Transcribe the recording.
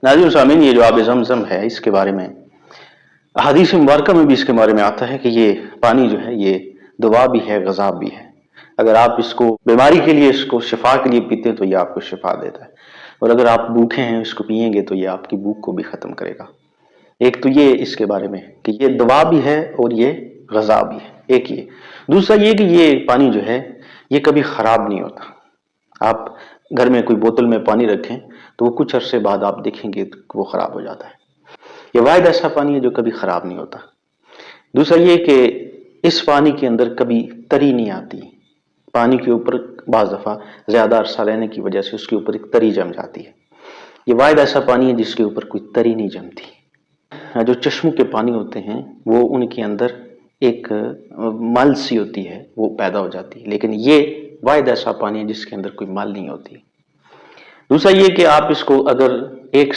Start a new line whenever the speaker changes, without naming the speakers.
नाज़रीन सामीन, ये जो आब ज़मज़म है इसके बारे में अहादीस मुबारका में भी इसके बारे में आता है कि ये पानी जो है ये दवा भी है, गज़ा भी है। अगर आप इसको बीमारी के लिए, इसको शिफा के लिए पीते हैं तो ये आपको शिफा देता है, और अगर आप भूखे हैं इसको पिएंगे तो ये आपकी भूख को भी ख़त्म करेगा। एक तो ये इसके बारे में कि ये दवा भी है और ये गज़ा भी है, एक ये। दूसरा ये कि ये पानी जो है ये कभी ख़राब नहीं होता। आप घर में कोई बोतल में पानी रखें तो वो कुछ अरसे बाद आप देखेंगे तो वो ख़राब हो जाता है। ये वाहिद ऐसा पानी है जो कभी ख़राब नहीं होता। दूसरा ये कि इस पानी के अंदर कभी तरी नहीं आती। पानी के ऊपर बाज़ दफ़ा ज़्यादा अरसा रहने की वजह से उसके ऊपर एक तरी जम जाती है। ये वाहिद ऐसा पानी है जिसके ऊपर कोई तरी नहीं जमती। जो चश्मों के पानी होते हैं वो उनके अंदर एक मल सी होती है, वो पैदा हो जाती है, लेकिन ये वाहिद ऐसा पानी है जिसके अंदर कोई मल नहीं होती। दूसरा ये कि आप इसको अगर एक